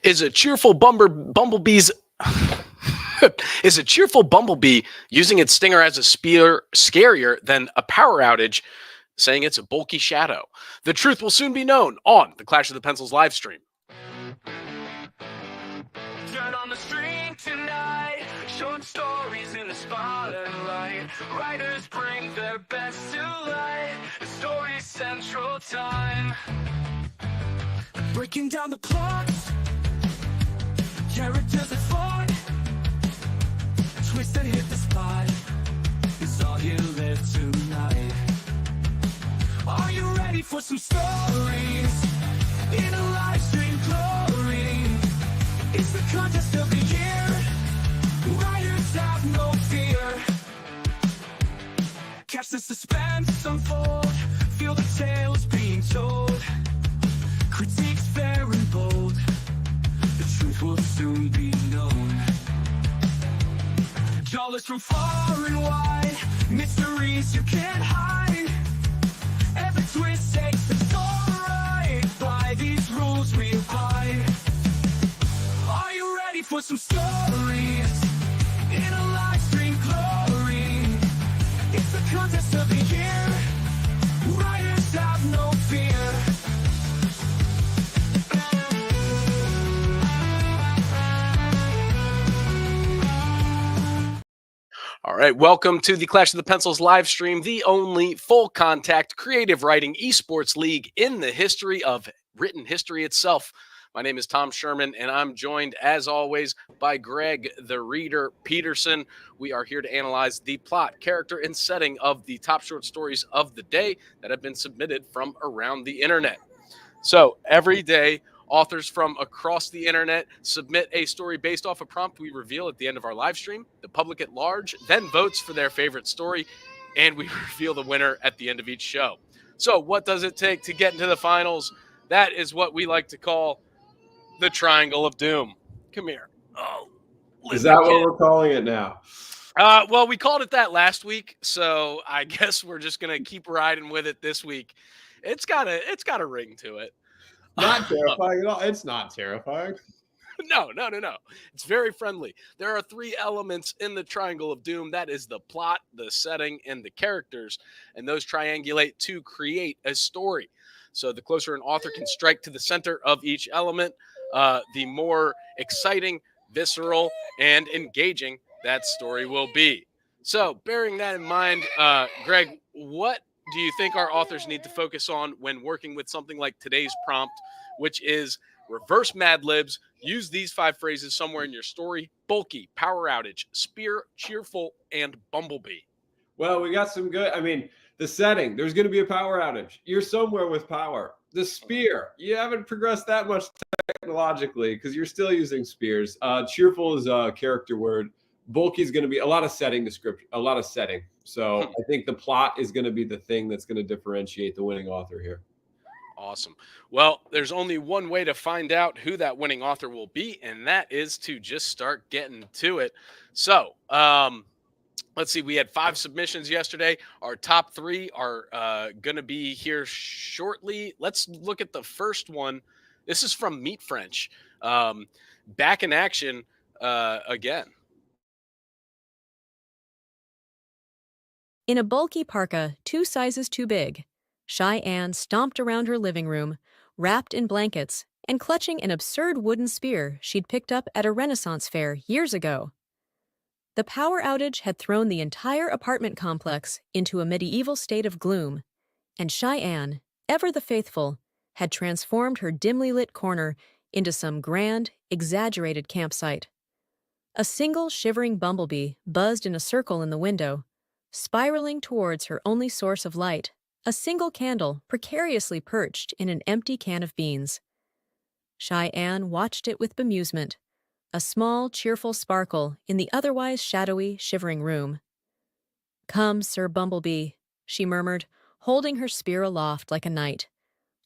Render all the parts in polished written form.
Is a cheerful bumblebee's is a cheerful bumblebee using its stinger as a spear scarier than a power outage saying it's a bulky shadow? The truth will soon be known on the Clash of the Pencils live stream. Turn on the stream tonight. Short stories in the spotlight. Writers bring their best to light. The story central time. Breaking down the plot. Characters at fault. Twist and hit the spot. It's all you live tonight. Are you ready for some stories? In a live stream glory. It's the contest of the year. Writers have no fear. Catch the suspense unfold. Feel the tales being told. Critiques fair and bold. The truth will soon be known. Dollars from far and wide. Mysteries you can't hide. Every twist takes the story right. By these rules we abide. Are you ready for some stories? In a live stream glory. It's the contest of the year. Writers have no fear. All right, welcome to the Clash of the Pencils live stream, the only full contact creative writing esports league in the history of written history itself. My name is Tom Sherman, and I'm joined, as always, by Greg the Reader Peterson. We are here to analyze the plot, character, and setting of the top short stories of the day that have been submitted from around the internet. So every day, authors from across the internet submit a story based off a prompt we reveal at the end of our live stream. The public at large then votes for their favorite story, and we reveal the winner at the end of each show. So what does it take to get into the finals? That is what we like to call the Triangle of Doom. Come here. Oh, is that what we're calling it now? Well, we called it that last week, so I guess we're just gonna keep riding with it this week. It's got a ring to it. Not terrifying at all. It's not terrifying. No. It's very friendly. There are three elements in the Triangle of Doom. That is the plot, the setting, and the characters. And those triangulate to create a story. So the closer an author can strike to the center of each element, the more exciting, visceral, and engaging that story will be. So bearing that in mind, Greg, what do you think our authors need to focus on when working with something like today's prompt, which is reverse Mad Libs, use these 5 phrases somewhere in your story: bulky, power outage, spear, cheerful, and bumblebee? Well, we got some good, the setting, there's going to be a power outage. You're somewhere with power. The spear, you haven't progressed that much technologically because you're still using spears. Cheerful is a character word. Bulky is going to be a lot of setting description, a lot of setting. So I think the plot is going to be the thing that's going to differentiate the winning author here. Awesome. Well, there's only one way to find out who that winning author will be, and that is to just start getting to it. So, let's see. We had 5 submissions yesterday. Our top 3 are going to be here shortly. Let's look at the first one. This is from Meat French. Back in action again. In a bulky parka 2 sizes too big, Cheyenne stomped around her living room, wrapped in blankets and clutching an absurd wooden spear she'd picked up at a Renaissance fair years ago. The power outage had thrown the entire apartment complex into a medieval state of gloom, and Cheyenne, ever the faithful, had transformed her dimly lit corner into some grand, exaggerated campsite. A single shivering bumblebee buzzed in a circle in the window, spiraling towards her only source of light, a single candle precariously perched in an empty can of beans. Cheyenne watched it with bemusement, a small, cheerful sparkle in the otherwise shadowy, shivering room. "Come, Sir Bumblebee," she murmured, holding her spear aloft like a knight.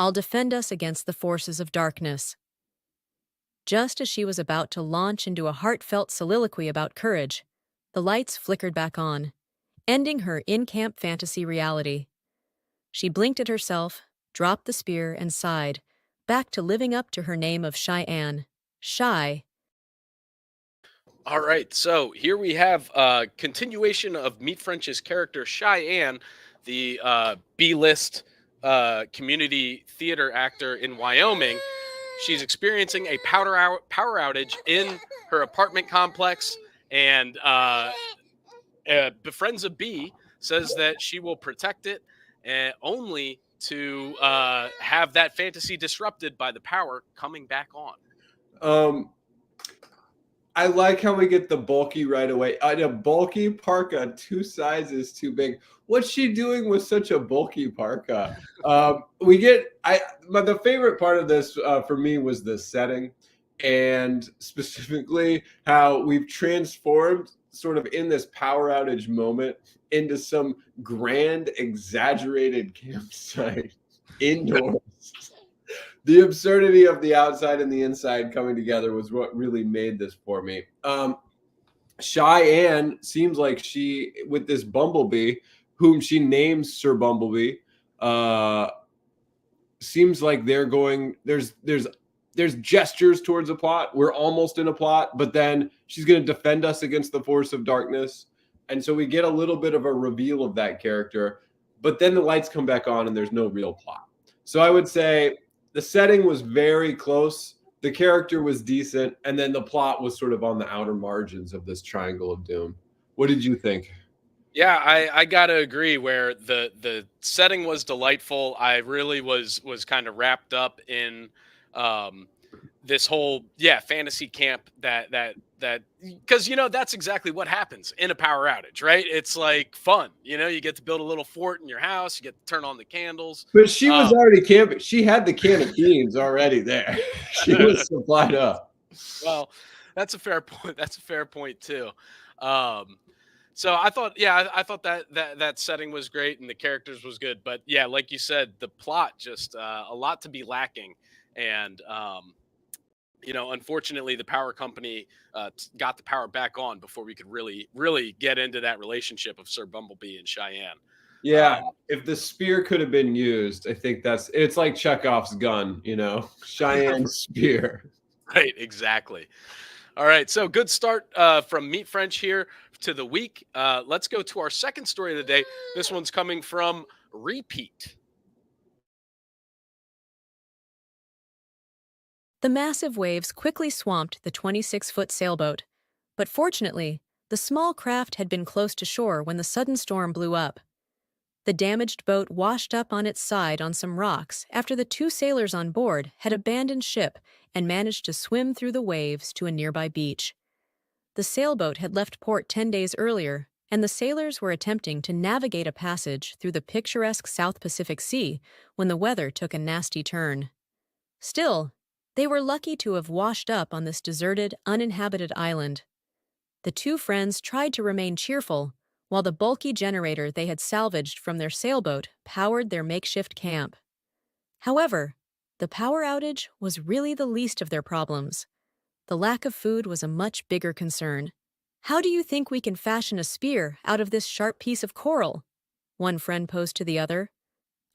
"I'll defend us against the forces of darkness." Just as she was about to launch into a heartfelt soliloquy about courage, the lights flickered back on, ending her in-camp fantasy reality. She blinked at herself, dropped the spear, and sighed, back to living up to her name of Cheyenne, Shy. All right, so here we have a continuation of Meet French's character Cheyenne, the B-list community theater actor in Wyoming. She's experiencing a power outage in her apartment complex, and befriends a bee, says that she will protect it, only to have that fantasy disrupted by the power coming back on. I like how we get the bulky right away. A bulky parka, 2 sizes too big. What's she doing with such a bulky parka? But the favorite part of this for me was the setting, and specifically how we've transformed sort of in this power outage moment into some grand, exaggerated campsite indoors. The absurdity of the outside and the inside coming together was what really made this for me. Cheyenne seems like she, with this Bumblebee, whom she names Sir Bumblebee, seems like they're going. There's gestures towards a plot. We're almost in a plot, but then she's going to defend us against the force of darkness, and so we get a little bit of a reveal of that character. But then the lights come back on, and there's no real plot. So I would say the setting was very close. The character was decent. And then the plot was sort of on the outer margins of this triangle of doom. What did you think? Yeah, I gotta agree. Where the setting was delightful, I really was kind of wrapped up in this whole fantasy camp that because that's exactly what happens in a power outage, right? It's like fun, you get to build a little fort in your house, you get to turn on the candles. But she was already camping. She had the can of beans already there. She was supplied up. Well, that's a fair point. That's a fair point too. So I thought that setting was great and the characters was good, but yeah, like you said, the plot just a lot to be lacking. And unfortunately, the power company got the power back on before we could really get into that relationship of Sir Bumblebee and Cheyenne. Yeah, if the spear could have been used, I think it's like Chekhov's gun, Cheyenne's spear. Right, exactly. All right, so good start from Meet French here to the week. Let's go to our second story of the day. This one's coming from Repeat. The massive waves quickly swamped the 26-foot sailboat, but fortunately, the small craft had been close to shore when the sudden storm blew up. The damaged boat washed up on its side on some rocks after the 2 sailors on board had abandoned ship and managed to swim through the waves to a nearby beach. The sailboat had left port 10 days earlier, and the sailors were attempting to navigate a passage through the picturesque South Pacific Sea when the weather took a nasty turn. Still, they were lucky to have washed up on this deserted, uninhabited island. The 2 friends tried to remain cheerful, while the bulky generator they had salvaged from their sailboat powered their makeshift camp. However, the power outage was really the least of their problems. The lack of food was a much bigger concern. "How do you think we can fashion a spear out of this sharp piece of coral?" one friend posed to the other.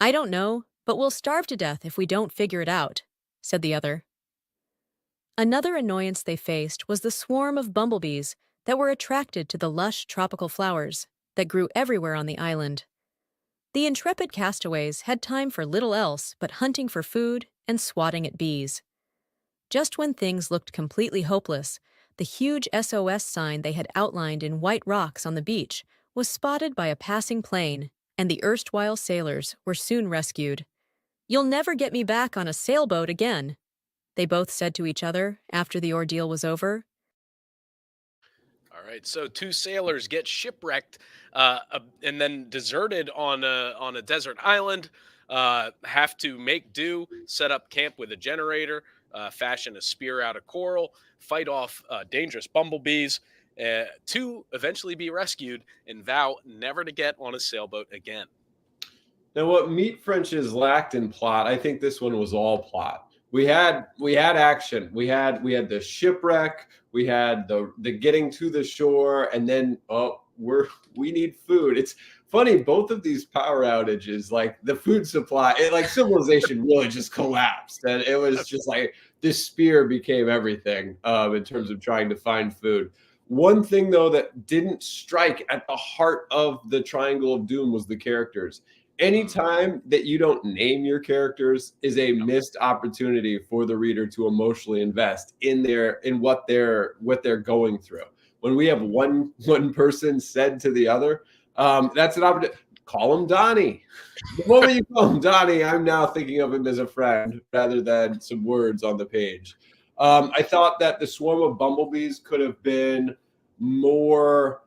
"I don't know, but we'll starve to death if we don't figure it out," said the other. Another annoyance they faced was the swarm of bumblebees that were attracted to the lush tropical flowers that grew everywhere on the island. The intrepid castaways had time for little else but hunting for food and swatting at bees. Just when things looked completely hopeless, the huge SOS sign they had outlined in white rocks on the beach was spotted by a passing plane, and the erstwhile sailors were soon rescued. "You'll never get me back on a sailboat again," they both said to each other after the ordeal was over. All right, so 2 sailors get shipwrecked and then deserted on a desert island. Have to make do, set up camp with a generator, fashion a spear out of coral, fight off dangerous bumblebees, to eventually be rescued and vow never to get on a sailboat again. Now, what Meat French's lacked in plot, I think this one was all plot. We had action. We had the shipwreck. We had the getting to the shore, and then we need food. It's funny, both of these power outages, like the food supply, like civilization really just collapsed, and it was just like this spear became everything in terms of trying to find food. One thing, though, that didn't strike at the heart of the Triangle of Doom was the characters. Anytime that you don't name your characters is a missed opportunity for the reader to emotionally invest in what they're going through. When we have one person said to the other, that's an opportunity. Call him Donnie. The moment you call him Donnie, I'm now thinking of him as a friend rather than some words on the page. I thought that the swarm of bumblebees could have been more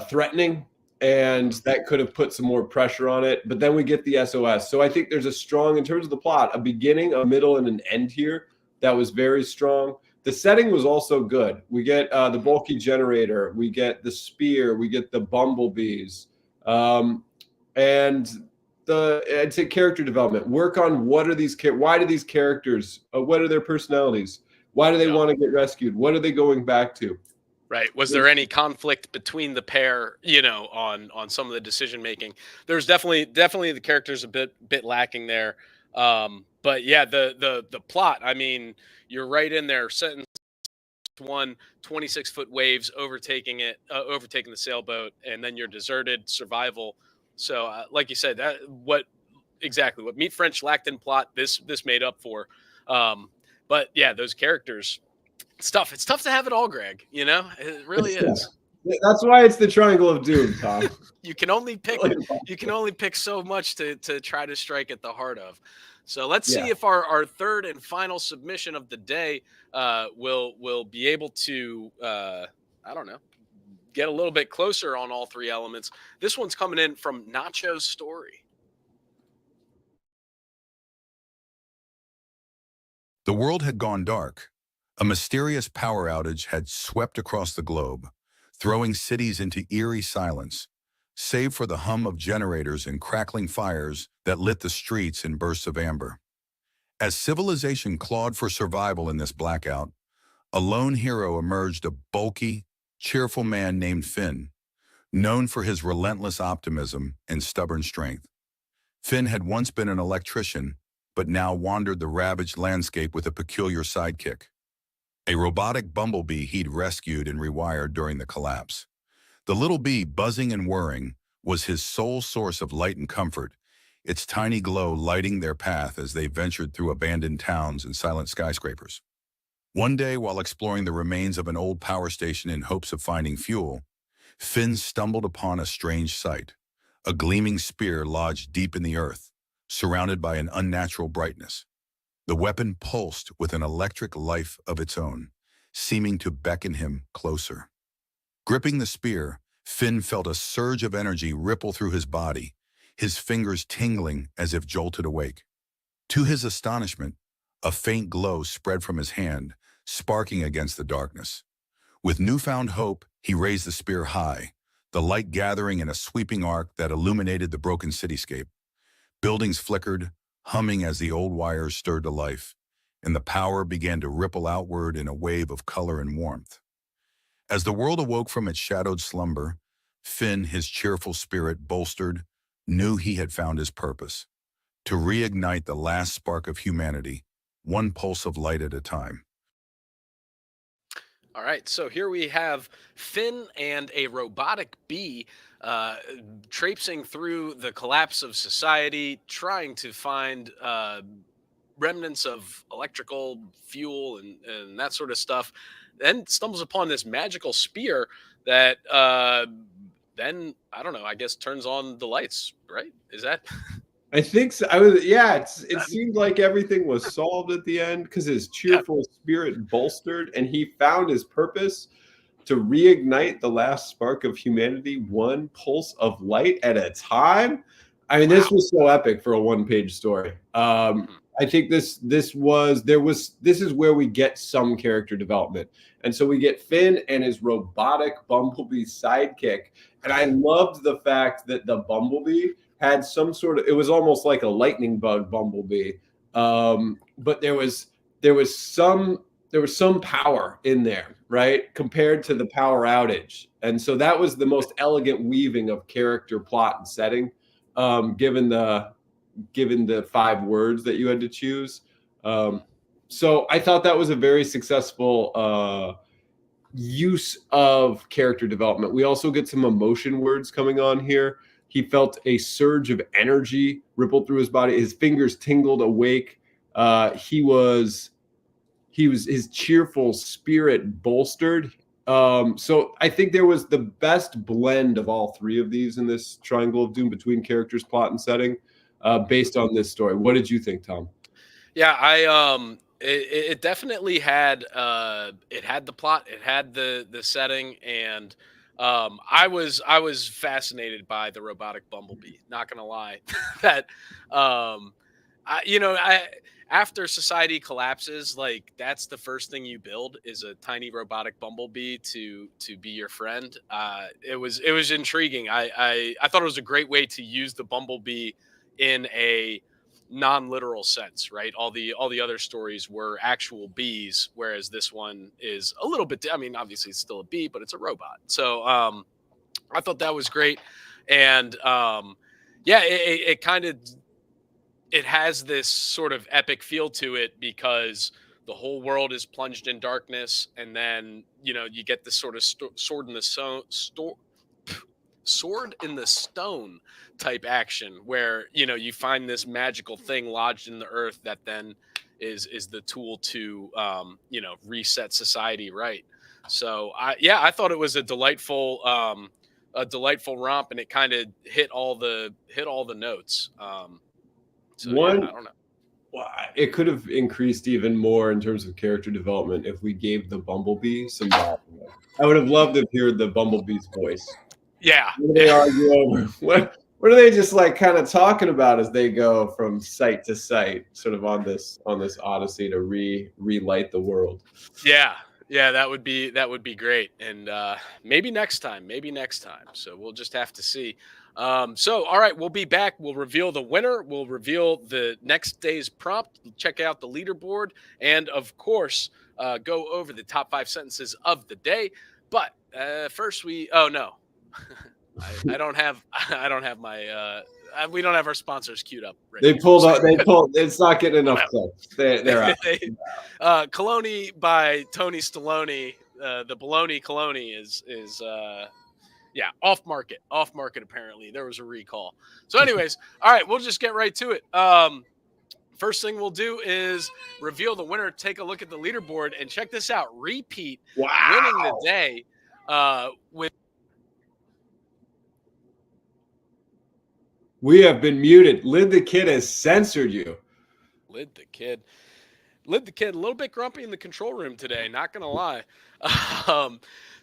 threatening, and that could have put some more pressure on it. But then we get the SOS. So I think there's a strong, in terms of the plot, a beginning, a middle, and an end here that was very strong. The setting was also good. We get the bulky generator, we get the spear, we get the bumblebees, and I'd say character development. Work on why do these characters, what are their personalities? Why do they want to get rescued? What are they going back to? Right. Was there any conflict between the pair, on some of the decision making? There's definitely the characters a bit lacking there. But yeah, the plot, I mean, you're right in there. Sentence one, 26-foot waves overtaking the sailboat, and then you're deserted, survival. So like you said, what Meat French lacked in plot, this made up for. But yeah, those characters, it's tough to have it all, Greg. It really is. That's why it's the Triangle of Doom, Tom. You can only pick so much to try to strike at the heart of. So let's see if our third and final submission of the day will be able to get a little bit closer on all three elements. This one's coming in from Nacho's Story. The world had gone dark. A mysterious power outage had swept across the globe, throwing cities into eerie silence, save for the hum of generators and crackling fires that lit the streets in bursts of amber. As civilization clawed for survival in this blackout, a lone hero emerged, a bulky, cheerful man named Finn, known for his relentless optimism and stubborn strength. Finn had once been an electrician, but now wandered the ravaged landscape with a peculiar sidekick, a robotic bumblebee he'd rescued and rewired during the collapse. The little bee, buzzing and whirring, was his sole source of light and comfort, its tiny glow lighting their path as they ventured through abandoned towns and silent skyscrapers. One day, while exploring the remains of an old power station in hopes of finding fuel, Finn stumbled upon a strange sight, a gleaming spear lodged deep in the earth, surrounded by an unnatural brightness. The weapon pulsed with an electric life of its own, seeming to beckon him closer. Gripping the spear, Finn felt a surge of energy ripple through his body, his fingers tingling as if jolted awake. To his astonishment, a faint glow spread from his hand, sparking against the darkness. With newfound hope, he raised the spear high, the light gathering in a sweeping arc that illuminated the broken cityscape. Buildings flickered, humming as the old wires stirred to life, and the power began to ripple outward in a wave of color and warmth. As the world awoke from its shadowed slumber, Finn, his cheerful spirit bolstered, knew he had found his purpose, to reignite the last spark of humanity, one pulse of light at a time. All right, so here we have Finn and a robotic bee traipsing through the collapse of society, trying to find remnants of electrical fuel and that sort of stuff, then stumbles upon this magical spear that then, I don't know, I guess turns on the lights, right? Is that... I think so. It seemed like everything was solved at the end because his cheerful spirit bolstered, and he found his purpose to reignite the last spark of humanity, one pulse of light at a time. I mean, this was so epic for a one-page story. I think this is where we get some character development. And so we get Finn and his robotic bumblebee sidekick. And I loved the fact that the bumblebee had some sort of, it was almost like a lightning bug bumblebee. But there was some power in there, right? Compared to the power outage. And so that was the most elegant weaving of character, plot, and setting, given the 5 words that you had to choose. So I thought that was a very successful use of character development. We also get some emotion words coming on here. He felt a surge of energy ripple through his body. His fingers tingled awake. His cheerful spirit bolstered. So I think there was the best blend of all three of these in this triangle of doom between characters, plot, and setting, based on this story. What did you think, Tom? Yeah, it definitely had the plot, it had the setting, and I was fascinated by the robotic Bumblebee. Not gonna lie, that I after society collapses, like that's the first thing you build is a tiny robotic Bumblebee to be your friend. It was intriguing. I thought it was a great way to use the Bumblebee in a non-literal sense, right? All the other stories were actual bees, whereas this one is a little bit, I mean, obviously it's still a bee, but it's a robot. So I thought that was great. And yeah, it kind of, it has this sort of epic feel to it because the whole world is plunged in darkness, and then you get this sort of sword in the stone type action where you find this magical thing lodged in the earth that then is the tool to reset society right. So I thought it was a delightful romp, and it kind of hit all the notes. So yeah, I don't know. Well, it could have increased even more in terms of character development if we gave the Bumblebee some dialogue. I would have loved to hear the Bumblebee's voice. Yeah, What do they argue over? What are they just like kind of talking about as they go from site to site, sort of on this odyssey to relight the world? yeah, that would be great, and maybe next time. So we'll just have to see. So all right, we'll be back. We'll reveal the winner. We'll reveal the next day's prompt. Check out the leaderboard, and of course, go over the top 5 sentences of the day. But first, oh no. I don't have my we don't have our sponsors queued up. Right They now. pulled out. They pulled. It's not getting enough clicks. They're out. Coloni by Tony Stallone. The Baloney Coloni is off market. Apparently there was a recall. So anyways, all right, we'll just get right to it. First thing we'll do is reveal the winner. Take a look at the leaderboard and check this out. Repeat winning the day with. We have been muted. Lid the Kid has censored you. Lid the Kid, a little bit grumpy in the control room today, not going to lie.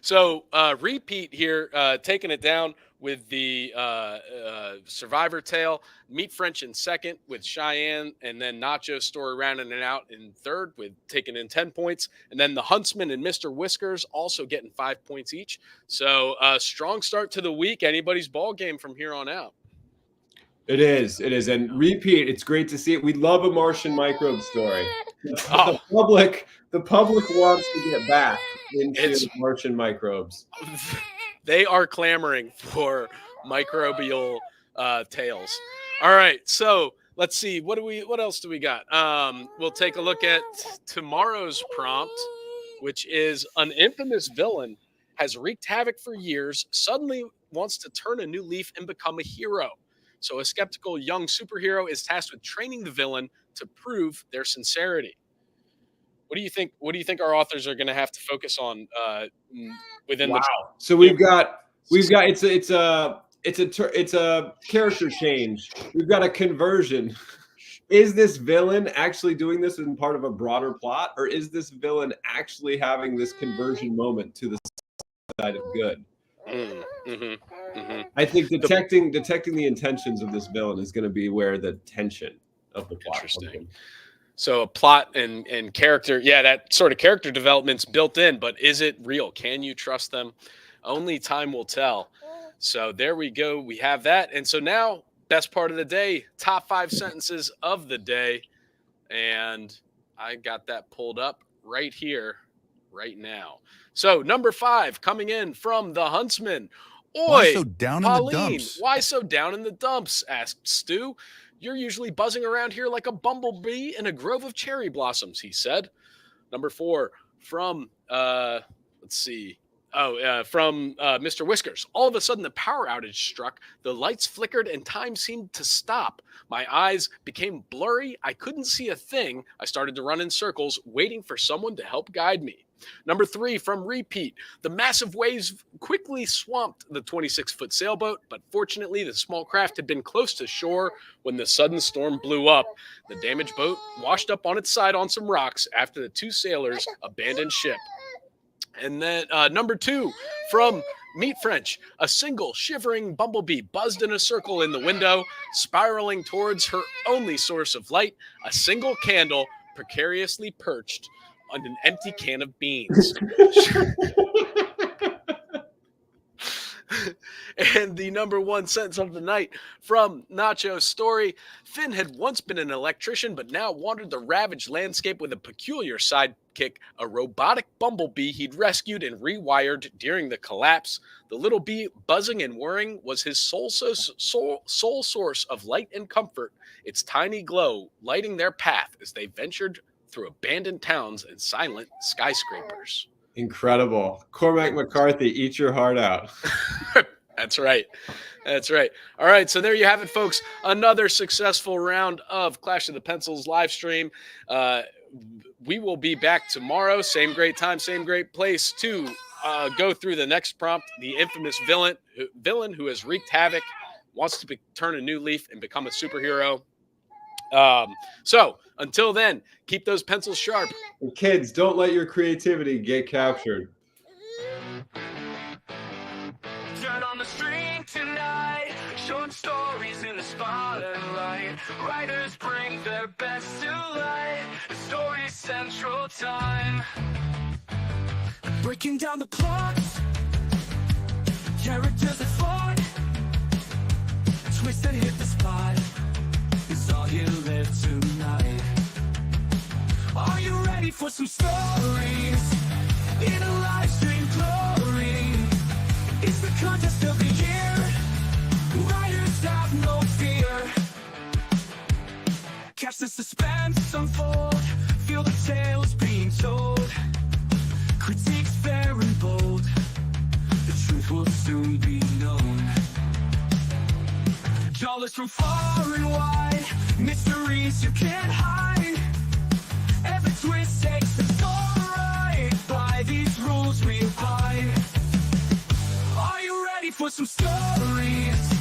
So Repeat here, taking it down with the Survivor Tale. Meet French in second with Cheyenne, and then Nacho's story rounding it out in third with taking in 10 points. And then the Huntsman and Mr. Whiskers also getting 5 points each. So strong start to the week. Anybody's ball game from here on out. It is. And Repeat, it's great to see it. We love a Martian microbe story. The public wants to get back into Martian microbes. They are clamoring for microbial tales. All right, so let's see. What else do we got? We'll take a look at tomorrow's prompt, which is an infamous villain has wreaked havoc for years, suddenly wants to turn a new leaf and become a hero. So a skeptical young superhero is tasked with training the villain to prove their sincerity. What do you think? What do you think our authors are going to have to focus on within the? So we've got it's a character change. We've got a conversion. Is this villain actually doing this in part of a broader plot, or is this villain actually having this conversion moment to the side of good? I think detecting the intentions of this villain is going to be where the tension of the plot comes in. So a plot and character, that sort of character development's built in, but is it real? Can you trust them? Only time will tell. So there we go. We have that. And so now, best part of the day, top 5 sentences of the day. And I got that pulled up right here, right now. So number 5 coming in from the Huntsman. Oi, why so down Pauline, in the dumps? Why so down in the dumps? Asked Stu. You're usually buzzing around here like a bumblebee in a grove of cherry blossoms, he said. Number 4 from, let's see. From Mr. Whiskers. All of a sudden, the power outage struck. The lights flickered and time seemed to stop. My eyes became blurry. I couldn't see a thing. I started to run in circles, waiting for someone to help guide me. Number 3 from Repeat. The massive waves quickly swamped the 26-foot sailboat, but fortunately, the small craft had been close to shore when the sudden storm blew up. The damaged boat washed up on its side on some rocks after the 2 sailors abandoned ship. And then number 2 from Meat French. A single shivering bumblebee buzzed in a circle in the window, spiraling towards her only source of light, a single candle precariously perched on an empty can of beans. And the number 1 sentence of the night from Nacho's story. Finn had once been an electrician, but now wandered the ravaged landscape with a peculiar sidekick, a robotic bumblebee he'd rescued and rewired during the collapse. The little bee, buzzing and whirring, was his sole source of light and comfort, its tiny glow lighting their path as they ventured through abandoned towns and silent skyscrapers. Incredible. Cormac McCarthy, eat your heart out. That's right. That's right. All right. So there you have it, folks. Another successful round of Clash of the Pencils live stream. We will be back tomorrow. Same great time, same great place to go through the next prompt. The infamous villain who has wreaked havoc, wants to turn a new leaf and become a superhero. So until then, keep those pencils sharp. And kids, don't let your creativity get captured. Turn on the stream tonight. Short stories in the spotlight. Writers bring their best to light. The story central time. Breaking down the plots. Characters that fought. Twist and hit the spot. It's all here live tonight. Are you ready for some stories? In a live stream glory. It's the contest of the year. Writers have no fear. Catch the suspense unfold. Feel the tales being told. Critiques fair and bold. The truth will soon be known. Dollars from far and wide. Mysteries you can't hide. Every twist takes the story right. By these rules we abide. Are you ready for some stories?